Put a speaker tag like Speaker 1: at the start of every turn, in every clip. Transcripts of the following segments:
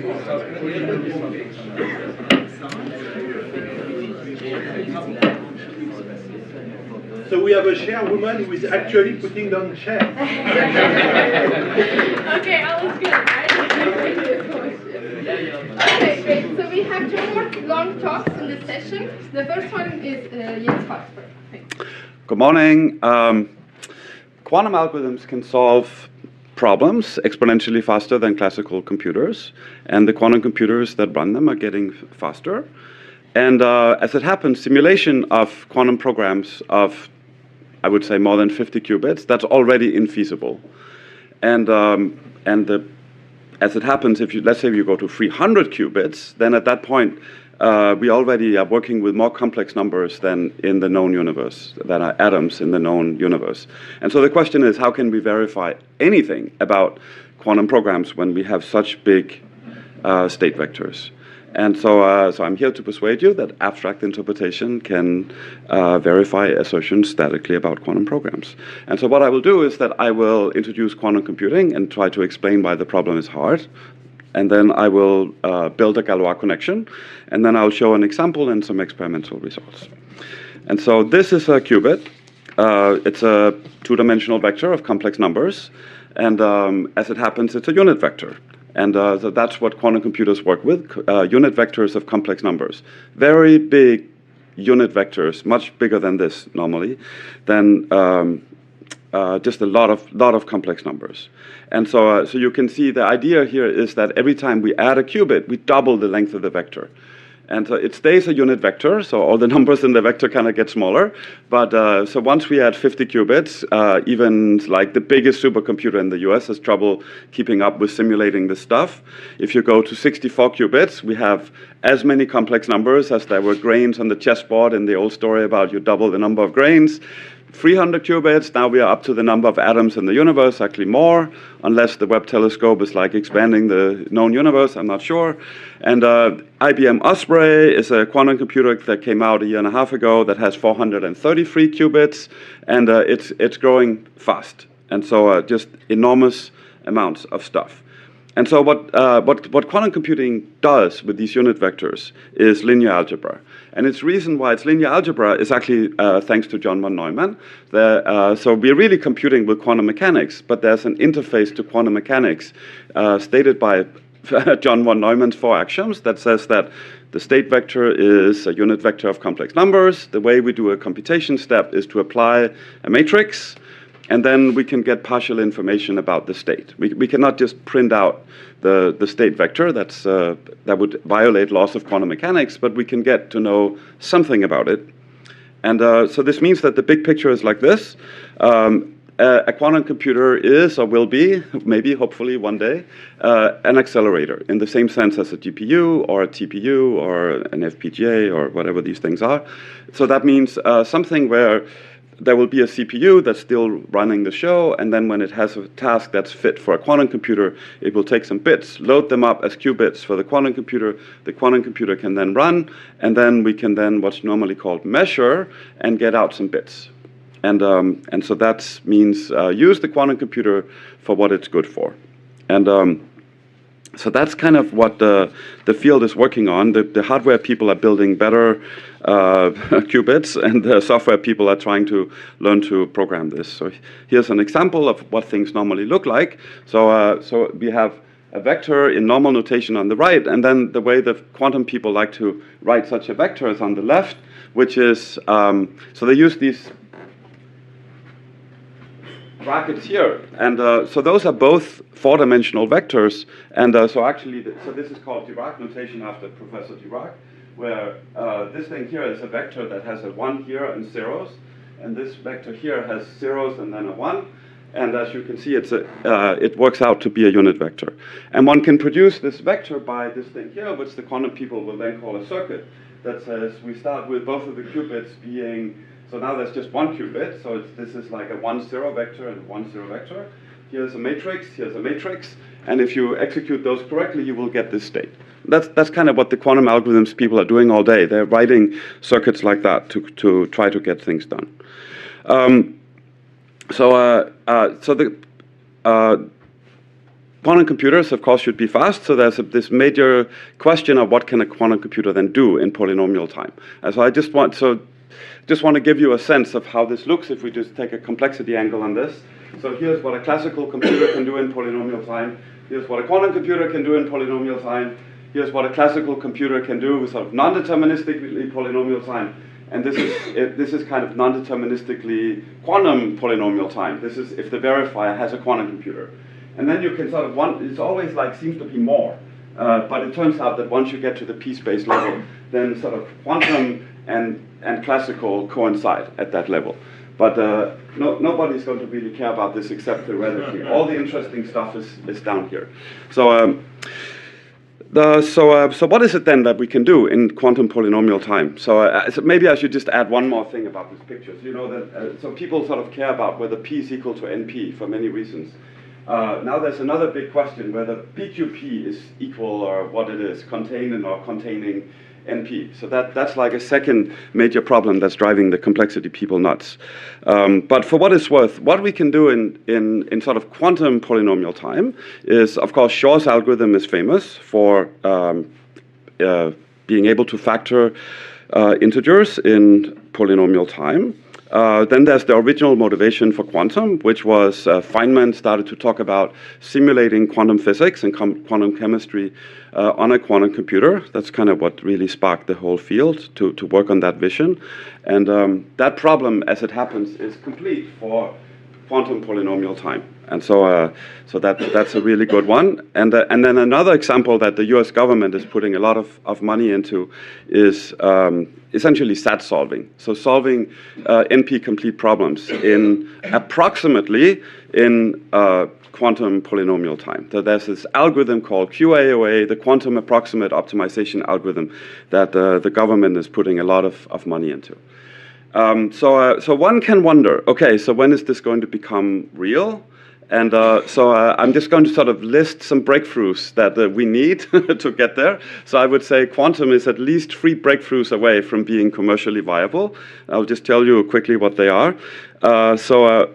Speaker 1: So we have a chairwoman who is actually putting down chair.
Speaker 2: Okay, all is good, right? Okay, great. So we have two more long talks in this session. The first one is Jens Palsberg.
Speaker 3: Good morning. Quantum algorithms can solve problems exponentially faster than classical computers, and the quantum computers that run them are getting faster. And as it happens, simulation of quantum programs of, I would say, more than 50 qubits, that's already infeasible. As it happens, if you, let's say you go to 300 qubits, then at that point, we already are working with more complex numbers than in the known universe, that are atoms in the known universe. And so the question is, how can we verify anything about quantum programs when we have such big state vectors? And so I'm here to persuade you that abstract interpretation can verify assertions statically about quantum programs. And so what I will do is that I will introduce quantum computing and try to explain why the problem is hard. And then I will build a Galois connection. And then I'll show an example and some experimental results. And so this is a qubit. It's a two-dimensional vector of complex numbers. And as it happens, it's a unit vector. And so that's what quantum computers work with, unit vectors of complex numbers. Very big unit vectors, much bigger than this normally, than just a lot of complex numbers. And so you can see the idea here is that every time we add a qubit, we double the length of the vector. And so it stays a unit vector, so all the numbers in the vector kind of get smaller. But so once we add 50 qubits, even like the biggest supercomputer in the US has trouble keeping up with simulating this stuff. If you go to 64 qubits, we have as many complex numbers as there were grains on the chessboard in the old story about you double the number of grains. 300 qubits, now we are up to the number of atoms in the universe, actually more, unless the Webb telescope is like expanding the known universe, I'm not sure. And IBM Osprey is a quantum computer that came out a year and a half ago that has 433 qubits, and it's growing fast. And so just enormous amounts of stuff. And so what quantum computing does with these unit vectors is linear algebra. And its reason why it's linear algebra is actually thanks to John von Neumann. So we're really computing with quantum mechanics, but there's an interface to quantum mechanics stated by John von Neumann's 4 axioms that says that the state vector is a unit vector of complex numbers. The way we do a computation step is to apply a matrix, and then we can get partial information about the state. We cannot just print out the state vector. That would violate laws of quantum mechanics, but we can get to know something about it. And so this means that the big picture is like this. A quantum computer is or will be, maybe, hopefully one day, an accelerator in the same sense as a GPU or a TPU or an FPGA or whatever these things are. So that means something where there will be a CPU that's still running the show, and then when it has a task that's fit for a quantum computer, it will take some bits, load them up as qubits for the quantum computer can then run, and then we can then what's normally called measure and get out some bits. And so that means use the quantum computer for what it's good for. And so that's kind of what the field is working on. The hardware people are building better qubits, and the software people are trying to learn to program this. So here's an example of what things normally look like. So we have a vector in normal notation on the right, and then the way the quantum people like to write such a vector is on the left, which is, so they use these brackets here, and so those are both 4-dimensional vectors, and so actually, so this is called Dirac notation after Professor Dirac, where this thing here is a vector that has a 1 here and zeros, and this vector here has zeros and then a 1, and as you can see, it works out to be a unit vector. And one can produce this vector by this thing here, which the quantum people will then call a circuit, that says we start with both of the qubits being, so now there's just one qubit, so this is like a 1, 0 vector and a 1, 0 vector. Here's a matrix, and if you execute those correctly, you will get this state. That's kind of what the quantum algorithms people are doing all day. They're writing circuits like that to try to get things done. quantum computers, of course, should be fast. So there's this major question of what can a quantum computer then do in polynomial time. And so I just want to give you a sense of how this looks if we just take a complexity angle on this. So here's what a classical computer can do in polynomial time. Here's what a quantum computer can do in polynomial time. Here's what a classical computer can do with sort of non-deterministically polynomial time. And this is kind of non-deterministically quantum polynomial time. This is if the verifier has a quantum computer. And then you can sort of, it's always like seems to be more. But it turns out that once you get to the p-space level, then sort of quantum and classical coincide at that level. But nobody's going to really care about this except theoretically. All the interesting stuff is down here. So what is it then that we can do in quantum polynomial time? So maybe I should just add one more thing about this picture. So you know that so people sort of care about whether p is equal to np for many reasons. Now there's another big question whether PQP is equal or what it is, contained or containing NP. So that's like a second major problem that's driving the complexity people nuts. But for what it's worth, what we can do in sort of quantum polynomial time is, of course, Shor's algorithm is famous for being able to factor integers in polynomial time. Then there's the original motivation for quantum, which was Feynman started to talk about simulating quantum physics and quantum chemistry on a quantum computer. That's kind of what really sparked the whole field to work on that vision. And that problem, as it happens, is complete for quantum polynomial time. And so that's a really good one. And then another example that the US government is putting a lot of money into is essentially SAT solving. So solving NP-complete problems in approximately in quantum polynomial time. So there's this algorithm called QAOA, the quantum approximate optimization algorithm, that the government is putting a lot of money into. So one can wonder, okay, so when is this going to become real? And I'm just going to sort of list some breakthroughs that we need to get there. So I would say quantum is at least 3 breakthroughs away from being commercially viable. I'll just tell you quickly what they are. So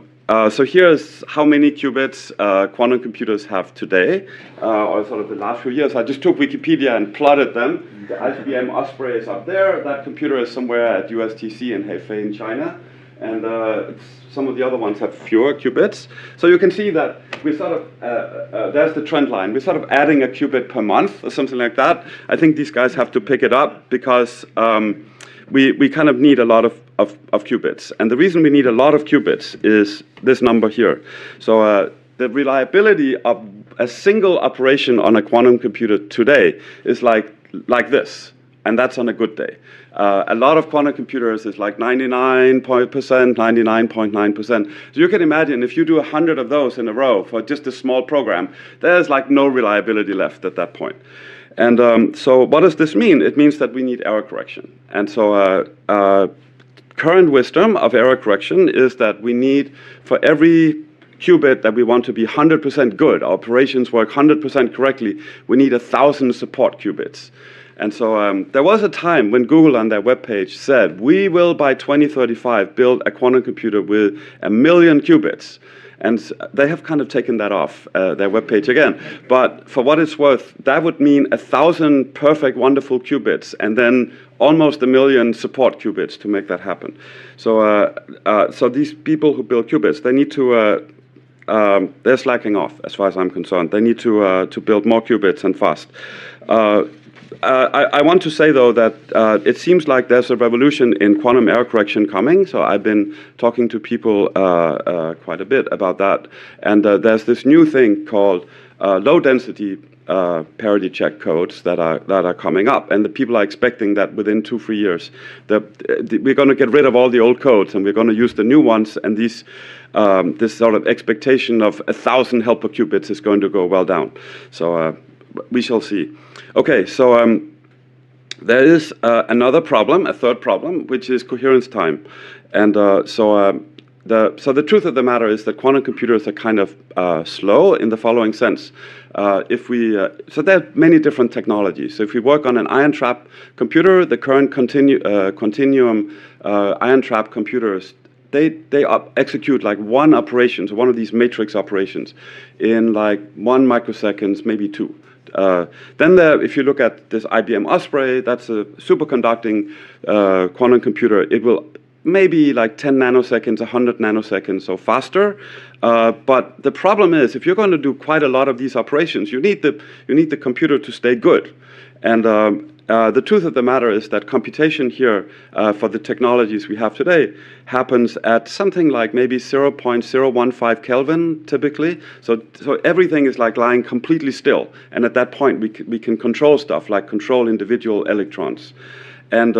Speaker 3: here's how many qubits quantum computers have today, or sort of the last few years. I just took Wikipedia and plotted them. The IBM Osprey is up there. That computer is somewhere at USTC in Hefei in China. And some of the other ones have fewer qubits. So you can see that we sort of, there's the trend line. We're sort of adding a qubit per month or something like that. I think these guys have to pick it up because we kind of need a lot of qubits. And the reason we need a lot of qubits is this number here. So the reliability of a single operation on a quantum computer today is like this. And that's on a good day. A lot of quantum computers is like 99.9%. So you can imagine if you do 100 of those in a row for just a small program, there's like no reliability left at that point. And so what does this mean? It means that we need error correction. And so current wisdom of error correction is that we need, for every qubit that we want to be 100% good, our operations work 100% correctly, we need 1,000 support qubits. And so there was a time when Google on their webpage said, we will by 2035 build a quantum computer with 1 million qubits. And they have kind of taken that off their webpage again. But for what it's worth, that would mean 1,000 perfect, wonderful qubits, and then almost 1 million support qubits to make that happen. So so these people who build qubits, they need to, they're slacking off as far as I'm concerned. They need to build more qubits and fast. I want to say, though, that it seems like there's a revolution in quantum error correction coming. So I've been talking to people quite a bit about that. And there's this new thing called low-density parity check codes that are coming up. And the people are expecting that within 2-3 years, we're going to get rid of all the old codes and we're going to use the new ones. And this sort of expectation of 1,000 helper qubits is going to go well down. So we shall see. Okay, so there is another problem, a third problem, which is coherence time. And so the truth of the matter is that quantum computers are kind of slow in the following sense. So there are many different technologies. So if we work on an ion trap computer, the current continuum ion trap computers execute like one operation, so one of these matrix operations, in like 1 microseconds, maybe 2. Then if you look at this IBM Osprey, that's a superconducting quantum computer. It will maybe like 10 nanoseconds, 100 nanoseconds, so faster. But the problem is, if you're going to do quite a lot of these operations, you need the computer to stay good. And the truth of the matter is that computation here for the technologies we have today happens at something like maybe 0.015 Kelvin typically. So everything is like lying completely still. And at that point, we can control stuff like control individual electrons. And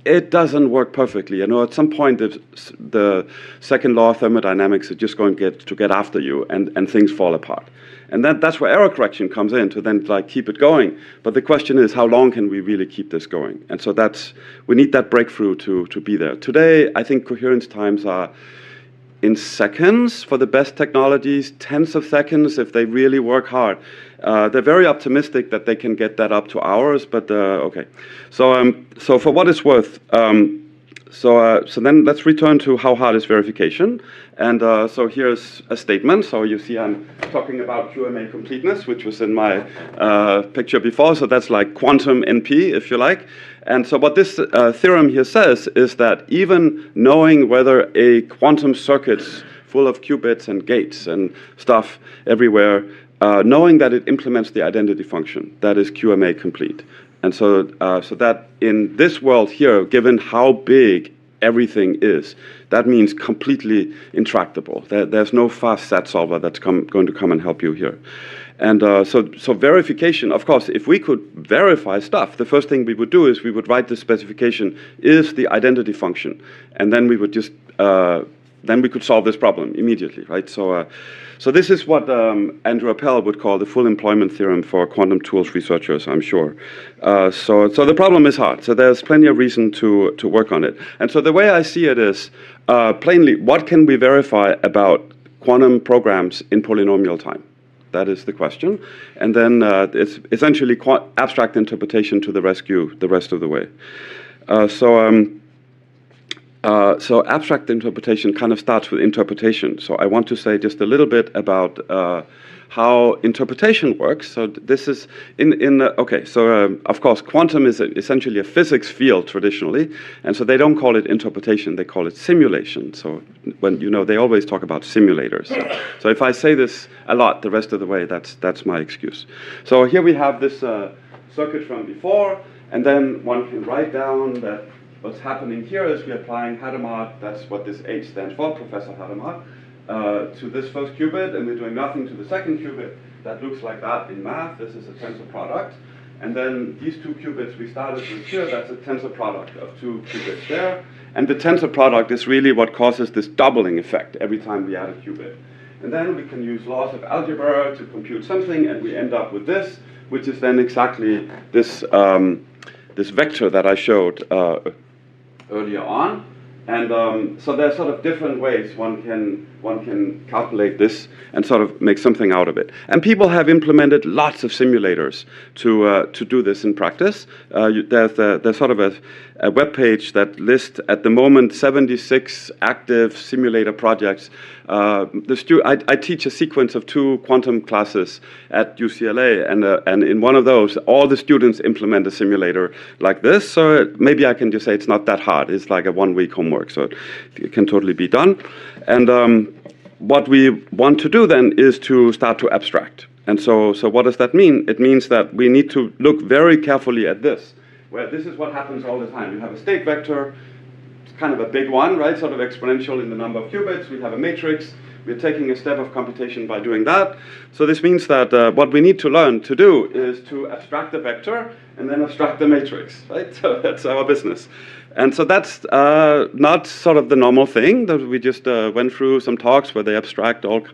Speaker 3: it doesn't work perfectly. You know, at some point, the second law of thermodynamics is just going to get after you, and things fall apart. And that's where error correction comes in to then like keep it going. But the question is, how long can we really keep this going? And so we need that breakthrough to be there. Today, I think coherence times are in seconds for the best technologies, tens of seconds if they really work hard. They're very optimistic that they can get that up to hours, but okay. So for what it's worth, so then let's return to how hard is verification. And so here's a statement. So you see I'm talking about QMA completeness, which was in my picture before. So that's like quantum NP, if you like. And so what this theorem here says is that even knowing whether a quantum circuit's full of qubits and gates and stuff everywhere, knowing that it implements the identity function, that is QMA complete. And so that in this world here, given how big everything is, that means completely intractable. There's no fast set solver that's going to come and help you here. And so verification, of course, if we could verify stuff, the first thing we would do is we would write the specification is the identity function, and then we would just then we could solve this problem immediately, right? So this is what Andrew Appel would call the full employment theorem for quantum tools researchers, I'm sure. So the problem is hard. So there's plenty of reason to work on it. And so the way I see it is, plainly, what can we verify about quantum programs in polynomial time? That is the question. And then it's essentially abstract interpretation to the rescue the rest of the way. So abstract interpretation kind of starts with interpretation. So I want to say just a little bit about how interpretation works. So this is of course, quantum is essentially a physics field traditionally, and so they don't call it interpretation, they call it simulation. So when they always talk about simulators. So if I say this a lot the rest of the way, that's my excuse. So here we have this circuit from before, and then one can write down that what's happening here is we're applying Hadamard, that's what this H stands for, Professor Hadamard, to this first qubit, and we're doing nothing to the second qubit. That looks like that in math. This is a tensor product. And then these two qubits we started with here, that's a tensor product of two qubits there. And the tensor product is really what causes this doubling effect every time we add a qubit. And then we can use laws of algebra to compute something, and we end up with this, which is then exactly this, this vector that I showed earlier on. And so there are sort of different ways one can calculate this and sort of make something out of it. And people have implemented lots of simulators to do this in practice. There's sort of a web page that lists at the moment 76 active simulator projects. I teach a sequence of 2 quantum classes at UCLA, and in one of those, all the students implement a simulator like this. So maybe I can just say it's not that hard. It's like a 1-week homework, so it can totally be done. And what we want to do then is to start to abstract. And so what does that mean? It means that we need to look very carefully at this, where this is what happens all the time. You have a state vector, kind of a big one, right? Sort of exponential in the number of qubits. We have a matrix. We're taking a step of computation by doing that. So this means that what we need to learn to do is to abstract the vector and then abstract the matrix, right? So that's our business. And so that's not sort of the normal thing that we just went through some talks where they abstract all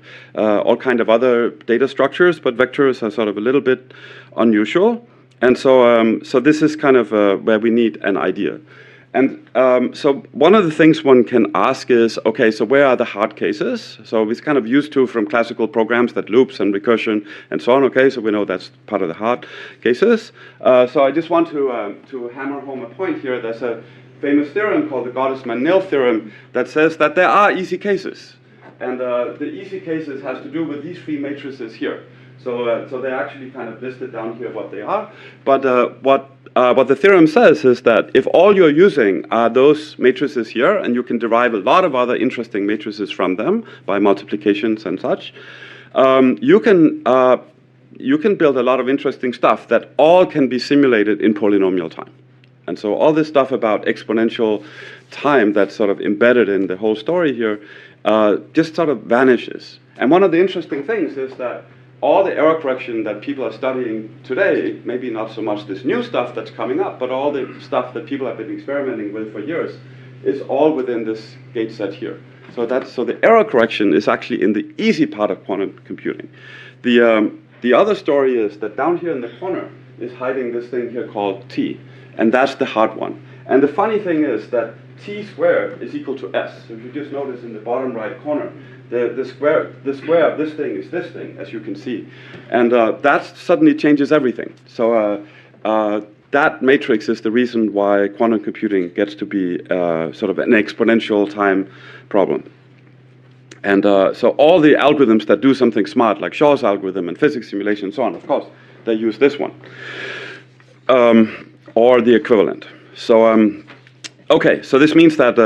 Speaker 3: kind of other data structures, but vectors are sort of a little bit unusual. And so this is kind of where we need an idea. And so one of the things one can ask is, okay, so where are the hard cases? So we're kind of used to from classical programs that loops and recursion and so on, okay, so we know that's part of the hard cases. So I just want to hammer home a point here. There's a famous theorem called the Gottesman-Nail theorem that says that there are easy cases. And the easy cases has to do with these three matrices here. So they're actually kind of listed down here what they are. But what the theorem says is that if all you're using are those matrices here, and you can derive a lot of other interesting matrices from them by multiplications and such, you can build a lot of interesting stuff that all can be simulated in polynomial time. And so all this stuff about exponential time that's sort of embedded in the whole story here just sort of vanishes. And one of the interesting things is that all the error correction that people are studying today, maybe not so much this new stuff that's coming up, but all the stuff that people have been experimenting with for years, is all within this gate set here. So the error correction is actually in the easy part of quantum computing. The other story is that down here in the corner is hiding this thing here called t, and that's the hard one. And the funny thing is that t squared is equal to s. So if you just notice in the bottom right corner, the square of this thing is this thing, as you can see. And that suddenly changes everything. So that matrix is the reason why quantum computing gets to be sort of an exponential time problem. And so all the algorithms that do something smart, like Shor's algorithm and physics simulation and so on, of course, they use this one. Or the equivalent. So, okay, so this means that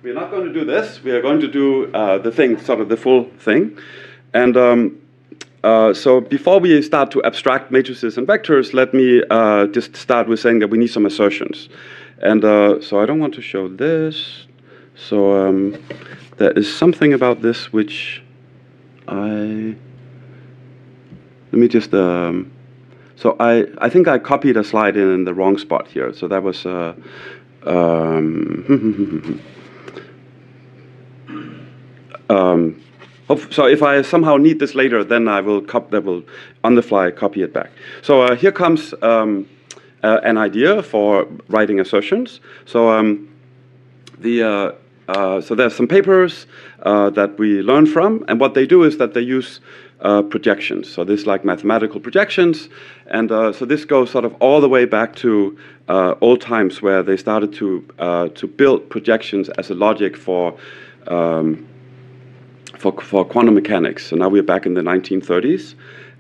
Speaker 3: we're not going to do this. We are going to do the thing, sort of the full thing. And so before we start to abstract matrices and vectors, let me just start with saying that we need some assertions. And so I don't want to show this. So there is something about this which let me just, so I think I copied a slide in the wrong spot here. So that was, so if I somehow need this later, then I will on the fly copy it back. So here comes an idea for writing assertions. So so there's some papers that we learn from, and what they do is that they use projections. So this is like mathematical projections, and so this goes sort of all the way back to old times where they started to build projections as a logic for quantum mechanics. So now we're back in the 1930s.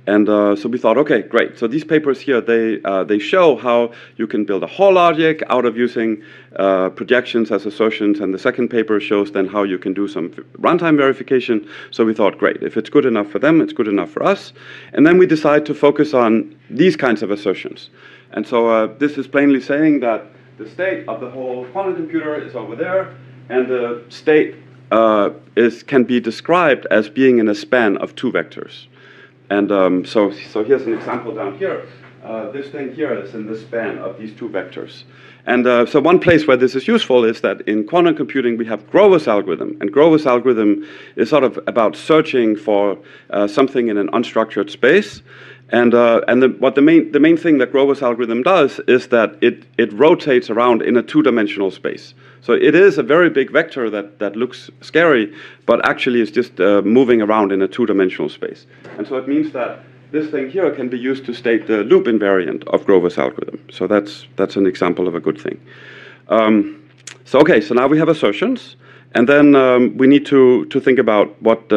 Speaker 3: And so we thought, okay, great. So these papers here, they show how you can build a Hall logic out of using projections as assertions. And the second paper shows then how you can do some runtime verification. So we thought, great, if it's good enough for them, it's good enough for us. And then we decided to focus on these kinds of assertions. And so this is plainly saying that the state of the whole quantum computer is over there, and the state can be described as being in a span of two vectors. And so here's an example down here. This thing here is in the span of these two vectors. And so one place where this is useful is that in quantum computing we have Grover's algorithm. And Grover's algorithm is sort of about searching for something in an unstructured space. And the main thing that Grover's algorithm does is that it rotates around in a two-dimensional space. So it is a very big vector that looks scary, but actually is just moving around in a two-dimensional space. And so it means that this thing here can be used to state the loop invariant of Grover's algorithm. So that's an example of a good thing. So now we have assertions, and then we need to think about what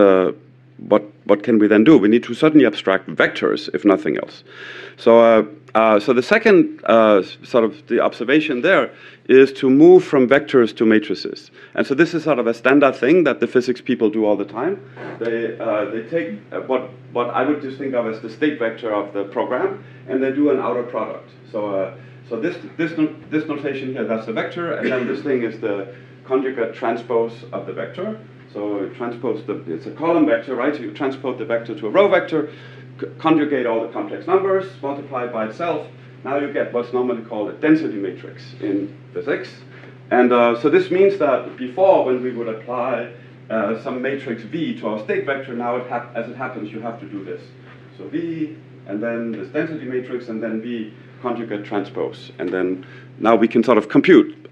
Speaker 3: can we then do? We need to certainly abstract vectors, if nothing else. So the second sort of the observation there is to move from vectors to matrices. And so this is sort of a standard thing that the physics people do all the time. They take what I would just think of as the state vector of the program, and they do an outer product. So this notation here, that's the vector, and then this thing is the conjugate transpose of the vector. So it's a column vector, right? So you transpose the vector to a row vector, conjugate all the complex numbers, multiply it by itself. Now you get what's normally called a density matrix in physics. And so this means that before, when we would apply some matrix V to our state vector, now as it happens, you have to do this. So V, and then this density matrix, and then V conjugate transpose. And then now we can sort of compute.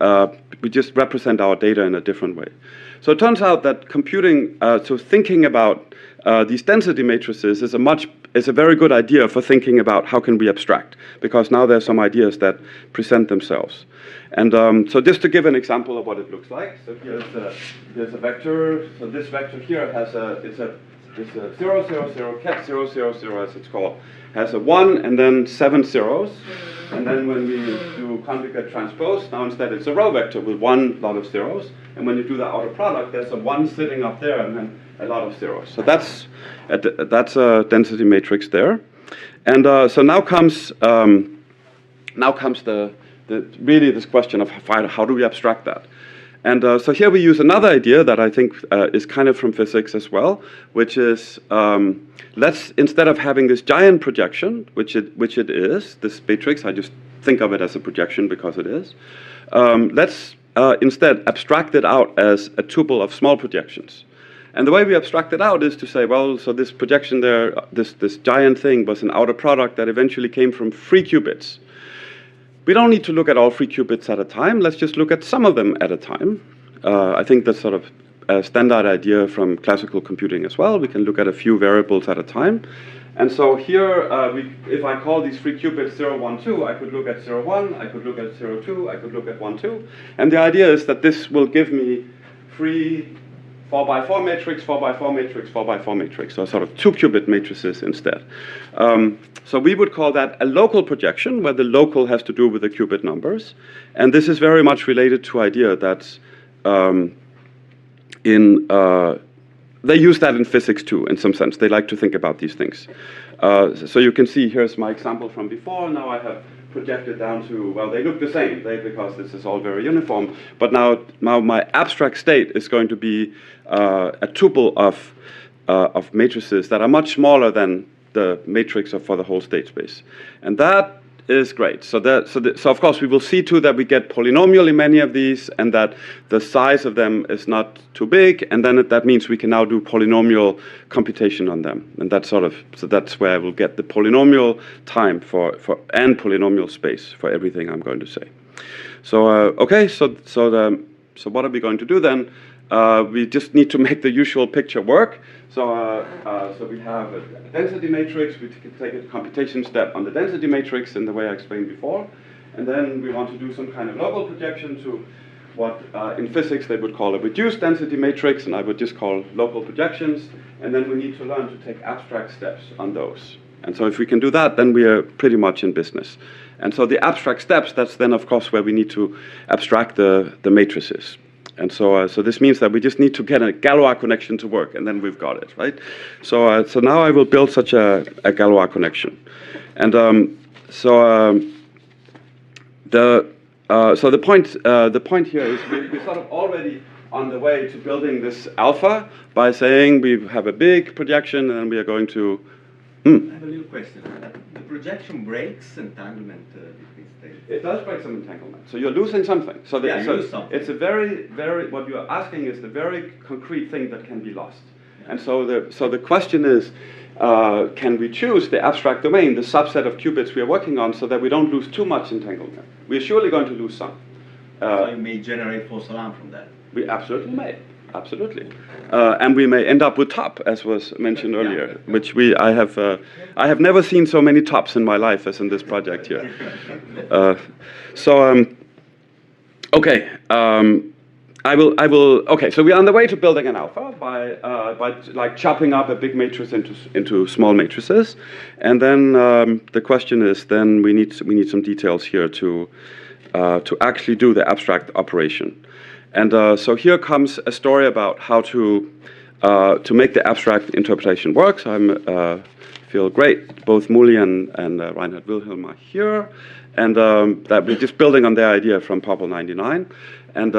Speaker 3: We just represent our data in a different way. So it turns out that computing, so thinking about these density matrices is a much is a very good idea for thinking about how can we abstract, because now there's some ideas that present themselves. And so just to give an example of what it looks like, so here's a vector. So this vector here has it's a 0, 0, 0, ket 0, 0, 0 as it's called, has a 1 and then 7 zeros. And then when we do conjugate transpose, now instead it's a row vector with one lot of zeros. And when you do the outer product, there's a 1 sitting up there and then a lot of zeros. So that's a density matrix there. And so now comes really this question of how do we abstract that? And so here we use another idea that I think is kind of from physics as well, which is let's, instead of having this giant projection, which it is, this matrix, I just think of it as a projection because it is, let's instead abstract it out as a tuple of small projections. And the way we abstract it out is to say, well, so this projection there, this giant thing was an outer product that eventually came from 3 qubits. We don't need to look at all 3 qubits at a time. Let's just look at some of them at a time. I think that's sort of a standard idea from classical computing as well. We can look at a few variables at a time. And so here, if I call these 3 qubits 0, 1, 2, I could look at 0, 1, I could look at 0, 2, I could look at 1, 2. And the idea is that this will give me 3 4x4 matrix, 4x4 matrix, 4x4 matrix, so sort of 2 qubit matrices instead. So we would call that a local projection, where the local has to do with the qubit numbers. And this is very much related to idea that they use that in physics too, in some sense. They like to think about these things. So you can see, here's my example from before. Now I have projected down to, well, they look the same, because this is all very uniform. But now my abstract state is going to be a tuple of matrices that are much smaller than the matrix for the whole state space. And that is great. So of course we will see too that we get polynomial in many of these, and that the size of them is not too big, and then that means we can now do polynomial computation on them. And that's so that's where I will get the polynomial time and polynomial space for everything I'm going to say. So okay, so what are we going to do then? We just need to make the usual picture work. So we have a density matrix. We can take a computation step on the density matrix in the way I explained before. And then we want to do some kind of local projection to what in physics they would call a reduced density matrix, and I would just call local projections. And then we need to learn to take abstract steps on those. And so if we can do that, then we are pretty much in business. And so the abstract steps, that's then of course where we need to abstract the matrices. And so this means that we just need to get a Galois connection to work, and then we've got it, right? So now I will build such a Galois connection. And the point here is we're sort of already on the way to building this alpha by saying we have a big projection, and then we are going to.
Speaker 4: I have a little question. The projection breaks entanglement between states.
Speaker 3: It does break some entanglement. So you're losing something. So
Speaker 4: lose something.
Speaker 3: It's a very, very, what you're asking is the very concrete thing that can be lost. Yeah. And so the question is, can we choose the abstract domain, the subset of qubits we are working on, so that we don't lose too much entanglement? We're surely going to lose some.
Speaker 4: So you may generate false alarm from that.
Speaker 3: We absolutely may. Absolutely, and we may end up with top, as was mentioned earlier, which I have never seen so many tops in my life as in this project here. Okay, I will. Okay, so we're on the way to building an alpha by like chopping up a big matrix into small matrices, and then the question is, then we need some details here to actually do the abstract operation. And so here comes a story about how to make the abstract interpretation work. So I feel great. Both Muli and Reinhard Wilhelm are here, and that we're just building on their idea from Popple 99. And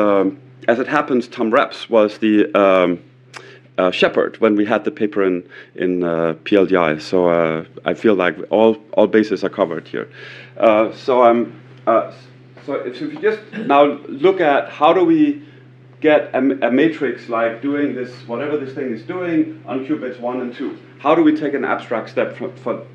Speaker 3: as it happens, Tom Reps was the shepherd when we had the paper in PLDI. So I feel like all bases are covered here. So if you just now look at how do we get a matrix like doing this, whatever this thing is doing on qubits 1 and 2, how do we take an abstract step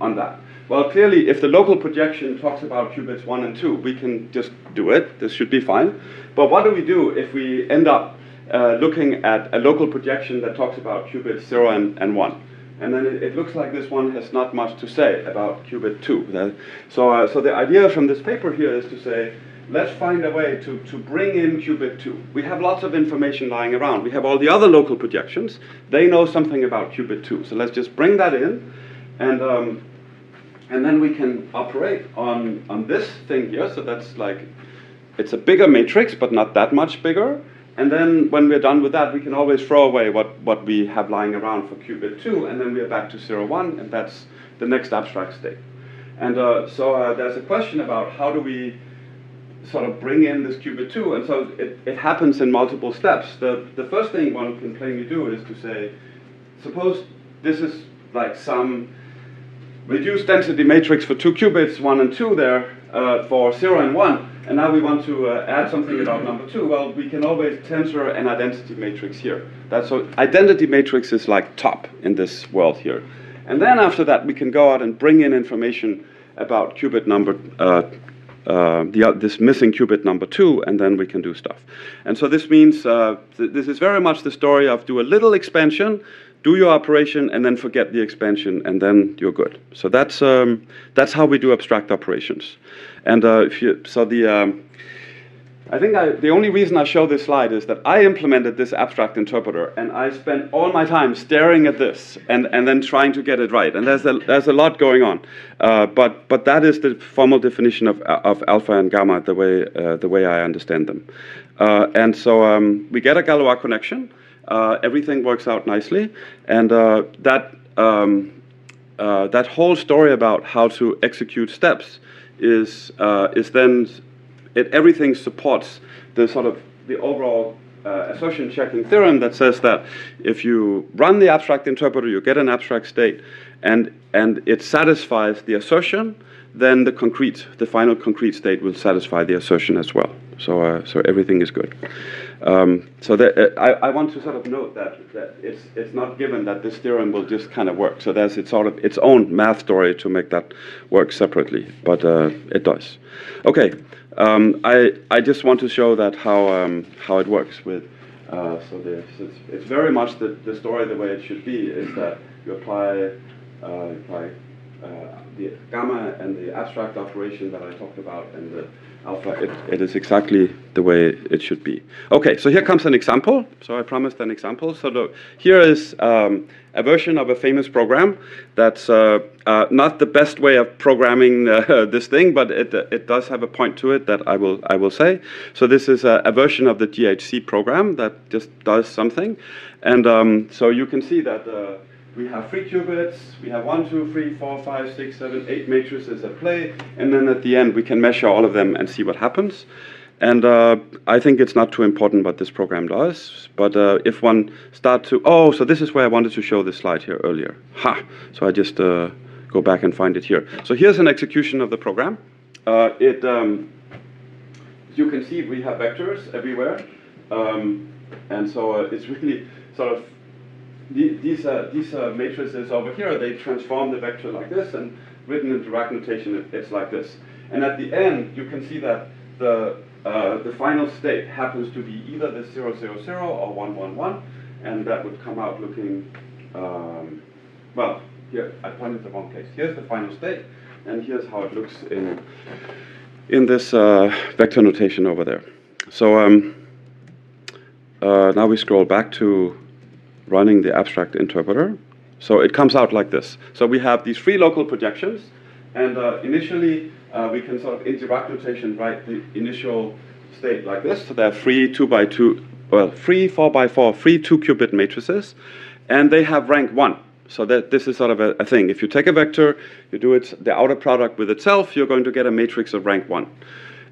Speaker 3: on that? Well, clearly, if the local projection talks about qubits 1 and 2, we can just do it. This should be fine. But what do we do if we end up looking at a local projection that talks about qubits 0 and 1? And then it looks like this one has not much to say about qubit 2. So the idea from this paper here is to say, let's find a way to bring in qubit 2. We have lots of information lying around. We have all the other local projections. They know something about qubit 2. So let's just bring that in, and then we can operate on this thing here. So that's like, it's a bigger matrix, but not that much bigger. And then when we're done with that, we can always throw away what we have lying around for qubit 2, and then we are back to 0, 1, and that's the next abstract state. And so there's a question about how do we sort of bring in this qubit 2, and so it happens in multiple steps. The first thing one can plainly do is to say, suppose this is like some reduced density matrix for 2 qubits, 1 and 2 there, for 0 and 1, and now we want to add something about number 2. Well, we can always tensor an identity matrix here. So identity matrix is like top in this world here. And then after that, we can go out and bring in information about qubit number, this missing qubit number 2, and then we can do stuff. And so this means, this is very much the story of do a little expansion, do your operation, and then forget the expansion, and then you're good. So that's how we do abstract operations. And I think the only reason I show this slide is that I implemented this abstract interpreter, and I spent all my time staring at this and then trying to get it right. And there's a lot going on, but that is the formal definition of alpha and gamma the way I understand them. And so we get a Galois connection. Everything works out nicely, and that whole story about how to execute steps is then everything supports the sort of the overall assertion checking theorem that says that if you run the abstract interpreter, you get an abstract state, and it satisfies the assertion, then the final concrete state will satisfy the assertion as well. So everything is good. I want to sort of note that it's not given that this theorem will just kind of work. So there's its sort of its own math story to make that work separately, but it does. Okay, I just want to show that how it works with. It's very much the story the way it should be is that you apply the gamma and the abstract operation that I talked about and the alpha, it is exactly the way it should be. Okay, so here comes an example. So I promised an example. So here is a version of a famous program that's not the best way of programming this thing, but it does have a point to it that I will say. So this is a version of the GHC program that just does something. And so you can see that we have 3 qubits, we have 1, 2, 3, 4, 5, 6, 7, 8 matrices at play, and then at the end we can measure all of them and see what happens. And I think it's not too important what this program does, but if one starts to, so this is where I wanted to show this slide here earlier. So I just go back and find it here. So here's an execution of the program. As you can see, we have vectors everywhere, and so it's really sort of these matrices over here, they transform the vector like this, and written in direct notation, it's like this. And at the end, you can see that the final state happens to be either the 0, 0, 0 or 1, 1, 1, and that would come out looking, well, here, I pointed the wrong place. Here's the final state, and here's how it looks in this vector notation over there. So now we scroll back to running the abstract interpreter. So it comes out like this. So we have these 3 local projections, and initially we can sort of in direct notation write the initial state like this. So there are 3 2 by 2, well, 3 4 by 4, 3 2-qubit matrices, and they have rank 1. So that this is sort of a thing. If you take a vector, you do the outer product with itself, you're going to get a matrix of rank 1.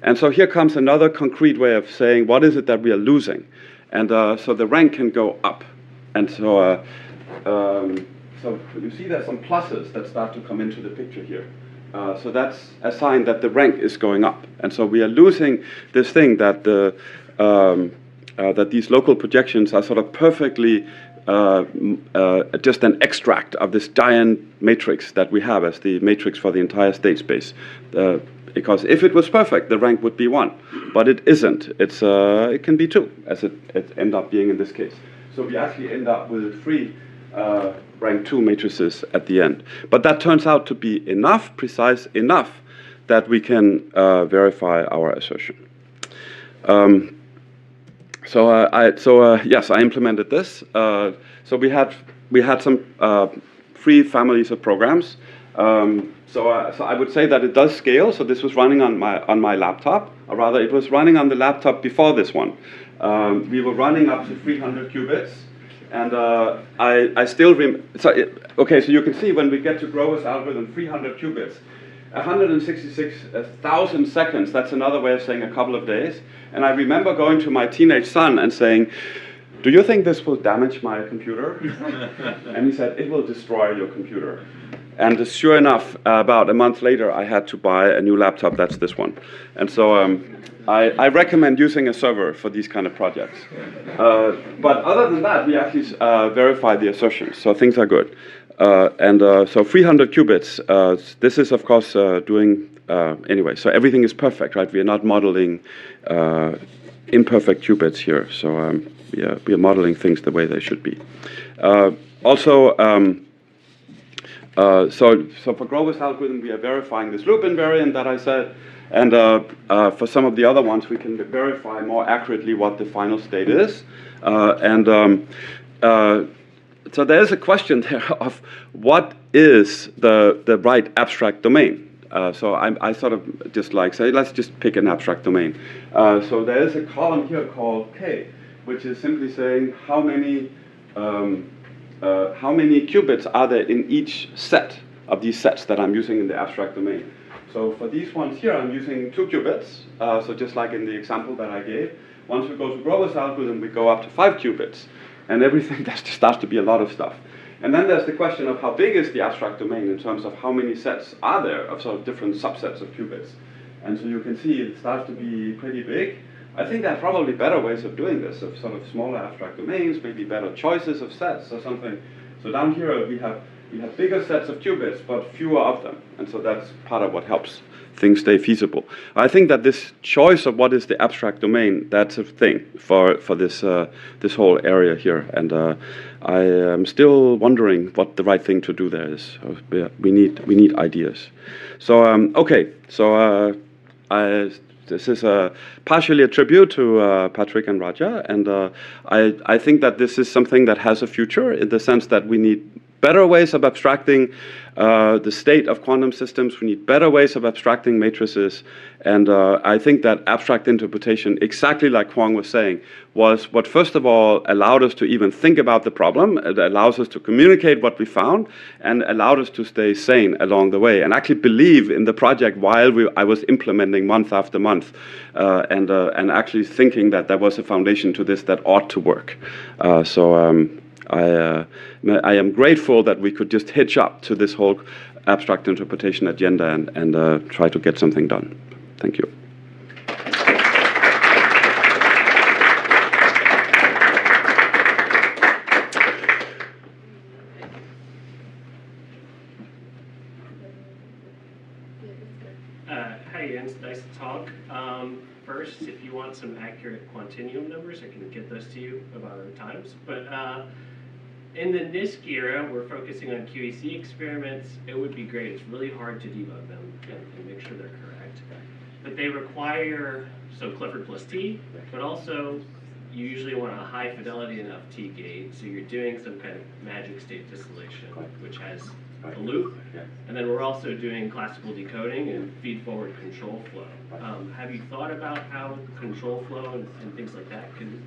Speaker 3: And so here comes another concrete way of saying what is it that we are losing. And so the rank can go up. And so, so you see there's some pluses that start to come into the picture here. So that's a sign that the rank is going up. And so we are losing this thing that that these local projections are sort of perfectly just an extract of this giant matrix that we have as the matrix for the entire state space. Because if it was perfect, the rank would be 1. But it isn't. It can be 2, as it ends up being in this case. So we actually end up with 3 rank 2 matrices at the end. But that turns out to be enough, precise enough, that we can verify our assertion. Yes, I implemented this. So we had some free families of programs. So I would say that it does scale. So this was running on my laptop, or rather, it was running on the laptop before this one. We were running up to 300 qubits, and I still okay. So you can see when we get to Grover's algorithm, 300 qubits. 166,000 seconds, that's another way of saying a couple of days. And I remember going to my teenage son and saying, "Do you think this will damage my computer?" And he said, "It will destroy your computer." And sure enough, about a month later, I had to buy a new laptop. That's this one. And so I recommend using a server for these kind of projects. But other than that, we actually verify the assertions, so things are good. So 300 qubits, this is of course doing, anyway, so everything is perfect, right? We are not modeling imperfect qubits here, so we are modeling things the way they should be. So for Grover's algorithm, we are verifying this loop invariant that I said, and for some of the other ones, we can verify more accurately what the final state is. So there's a question there of what is the right abstract domain. So I sort of just like say, let's just pick an abstract domain. So there is a column here called K, which is simply saying how many qubits are there in each set of these sets that I'm using in the abstract domain. So for these ones here, I'm using 2 qubits. So just like in the example that I gave, once we go to Grover's algorithm, we go up to 5 qubits. And everything, that starts to be a lot of stuff. And then there's the question of how big is the abstract domain in terms of how many sets are there of sort of different subsets of qubits. And so you can see it starts to be pretty big. I think there are probably better ways of doing this, of sort of smaller abstract domains, maybe better choices of sets or something. So down here we have bigger sets of qubits, but fewer of them. And so that's part of what helps things stay feasible. I think that this choice of what is the abstract domain, that's a thing for this this whole area here. And I am still wondering what the right thing to do there is. We need ideas. So okay, so this is partially a tribute to Patrick and Raja, and I think that this is something that has a future in the sense that we need better ways of abstracting the state of quantum systems. We need better ways of abstracting matrices. And I think that abstract interpretation, exactly like Kwong was saying, was what first of all allowed us to even think about the problem. It allows us to communicate what we found and allowed us to stay sane along the way and actually believe in the project while I was implementing month after month and actually thinking that there was a foundation to this that ought to work. I am grateful that we could just hitch up to this whole abstract interpretation agenda and try to get something done. Thank you.
Speaker 5: Hi, Jens. Nice to talk. First, if you want some accurate quantinuum numbers, I can get those to you about other times. But in the NISC era, we're focusing on QEC experiments. It would be great. It's really hard to debug them and make sure they're correct. But they require, so Clifford plus T, but also you usually want a high fidelity enough T gate. So you're doing some kind of magic state distillation, which has a loop. And then we're also doing classical decoding and feed-forward control flow. Have you thought about how control flow and things like that can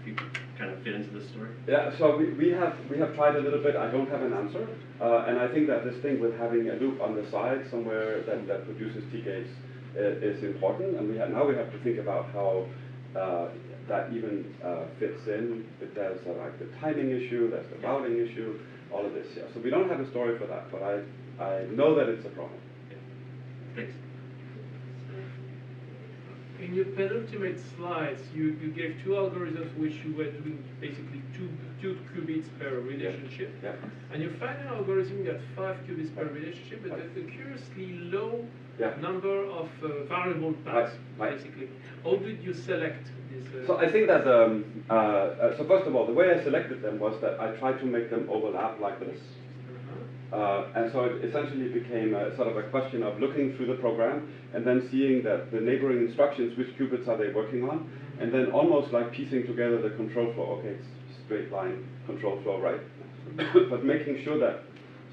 Speaker 5: kind of fit into this story? Yeah, so we have tried a little bit. I don't have an answer. And I think that this thing with having a loop on the side somewhere that produces T-gates is important. And now we have to think about how that even fits in. There's like the timing issue, there's the routing issue, all of this. Yeah. So we don't have a story for that, but I know that it's a problem. Yeah. Thanks.
Speaker 6: In your penultimate slides, you gave 2 algorithms which you were doing basically two qubits per relationship.
Speaker 3: Yeah.
Speaker 6: And your final algorithm got 5 qubits per relationship, but a curiously low
Speaker 3: Yeah.
Speaker 6: number of variable paths,
Speaker 3: Right.
Speaker 6: basically. How did you select this?
Speaker 3: So I think that, so first of all, the way I selected them was that I tried to make them overlap like this. And so it essentially became a sort of a question of looking through the program and then seeing that the neighboring instructions, which qubits are they working on, and then almost like piecing together the control flow. Okay, it's straight line control flow, right? But making sure that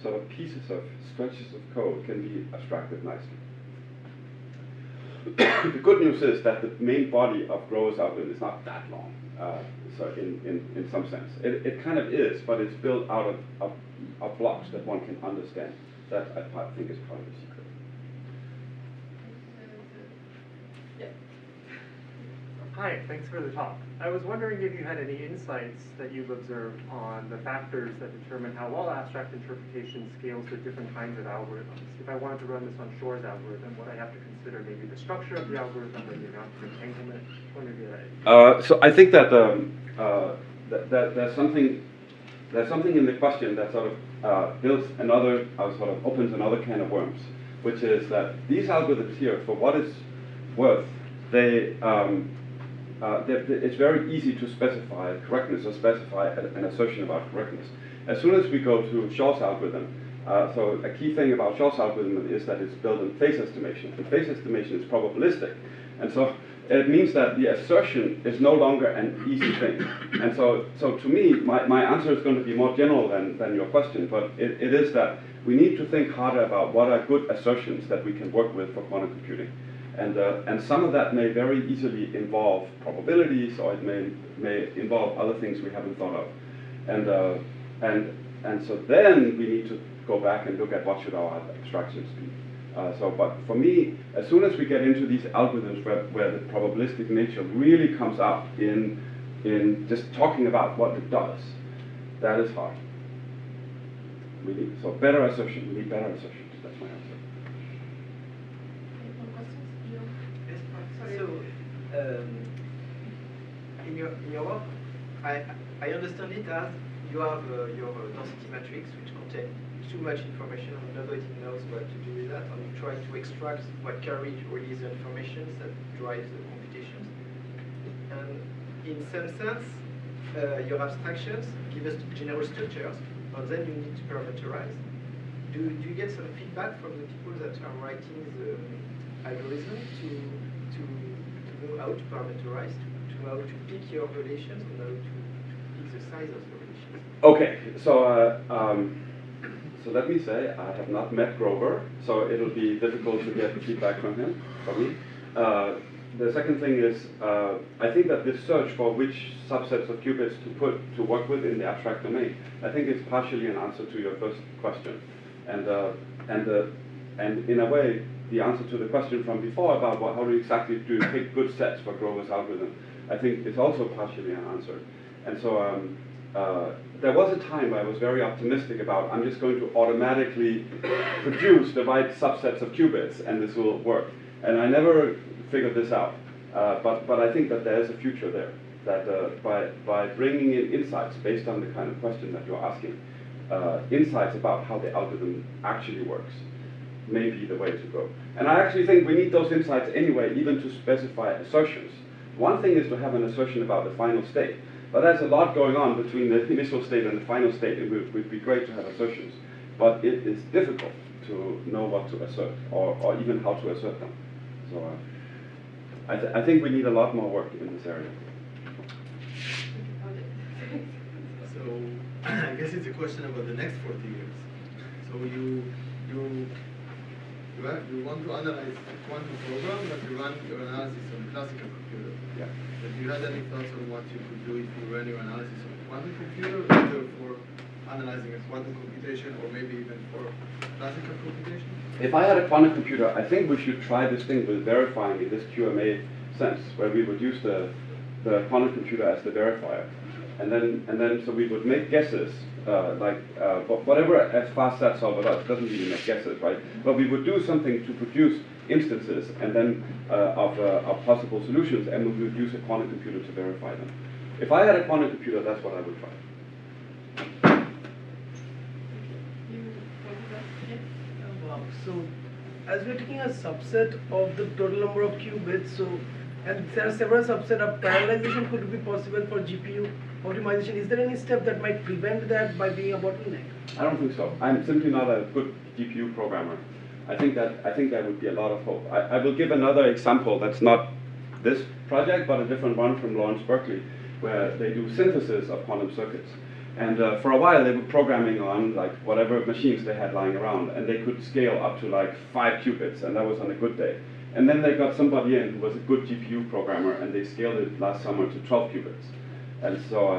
Speaker 3: sort of pieces of stretches of code can be abstracted nicely. The good news is that the main body of Galois algorithm is not that long. So in some sense, it kind of is, but it's built out of blocks that one can understand. That I think is part of the secret.
Speaker 7: Hi, thanks for the talk. I was wondering if you had any insights that you've observed on the factors that determine how well abstract interpretation scales to different kinds of algorithms. If I wanted to run this on Shor's algorithm, what I have to consider maybe the structure of the algorithm or the amount of entanglement? What would be that?
Speaker 3: So I think that, that there's something in the question that sort of builds another, sort of opens another can of worms, which is that these algorithms here, for what it's worth, it's very easy to specify correctness or specify an assertion about correctness. As soon as we go to Shor's algorithm, so a key thing about Shor's algorithm is that it's built in phase estimation. And phase estimation is probabilistic. And so it means that the assertion is no longer an easy thing. And so to me, my answer is going to be more general than your question, but it is that we need to think harder about what are good assertions that we can work with for quantum computing. And some of that may very easily involve probabilities, or it may involve other things we haven't thought of. And so then we need to go back and look at what should our abstractions be. But for me, as soon as we get into these algorithms where the probabilistic nature really comes out in just talking about what it does, that is hard. So better assertion, we need better assertions. That's my answer.
Speaker 8: So, in your work, I understand it as you have your density matrix, which contains too much information and nobody knows what to do with that, and you try to extract what carries really the information that drives the computations. And in some sense, your abstractions give us general structures, and then you need to parameterize. Do you get some feedback from the people that are writing the algorithm to know how to parameterize, to know how to pick your relations, and how to pick the size of the relations?
Speaker 3: Okay, so let me say I have not met Grover, so it'll be difficult to get feedback from him, from me. The second thing is, I think that this search for which subsets of qubits to work with in the abstract domain, I think it's partially an answer to your first question, and in a way, the answer to the question from before about how exactly do you pick good sets for Grover's algorithm, I think is also partially an answer. And so there was a time where I was very optimistic about I'm just going to automatically produce the right subsets of qubits and this will work. And I never figured this out. But I think that there is a future there. That by bringing in insights based on the kind of question that you're asking, insights about how the algorithm actually works, may be the way to go. And I actually think we need those insights anyway, even to specify assertions. One thing is to have an assertion about the final state, but there's a lot going on between the initial state and the final state. It would be great to have assertions, but it is difficult to know what to assert, or even how to assert them. So I think we need a lot more work in this area.
Speaker 9: So I guess it's a question about the next 40 years. So you want to analyze a quantum program, but you run your analysis on a classical computer.
Speaker 3: Yeah.
Speaker 9: But do you had any thoughts on what you could do if you ran your analysis on a quantum computer, either for analyzing a quantum computation or maybe even for classical computation?
Speaker 3: If I had a quantum computer, I think we should try this thing with verifying in this QMA sense, where we would use the quantum computer as the verifier. And then so we would make guesses, whatever as fast that solver does, doesn't really make guesses, right? But we would do something to produce instances and then of possible solutions, and we would use a quantum computer to verify them. If I had a quantum computer, that's what I would try.
Speaker 7: So
Speaker 10: as we're taking a subset of the total number of qubits, so and there are several subset of parallelization could be possible for GPU optimization. Is there any step that might prevent that by being a bottleneck?
Speaker 3: I don't think so. I'm simply not a good GPU programmer. I think that would be a lot of hope. I will give another example that's not this project, but a different one from Lawrence Berkeley, where they do synthesis of quantum circuits. And for a while, they were programming on like whatever machines they had lying around, and they could scale up to like 5 qubits, and that was on a good day. And then they got somebody in who was a good GPU programmer, and they scaled it last summer to 12 qubits. And so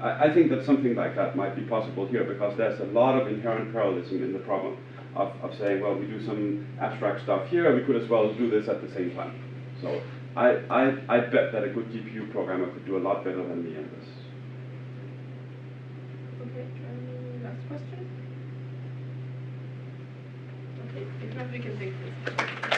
Speaker 3: I think that something like that might be possible here, because there's a lot of inherent parallelism in the problem of saying, well, we do some abstract stuff here, we could as well do this at the same time. So I bet that a good GPU programmer could do a lot better than me in this.
Speaker 2: Okay, last question? Okay, if not, we can take this.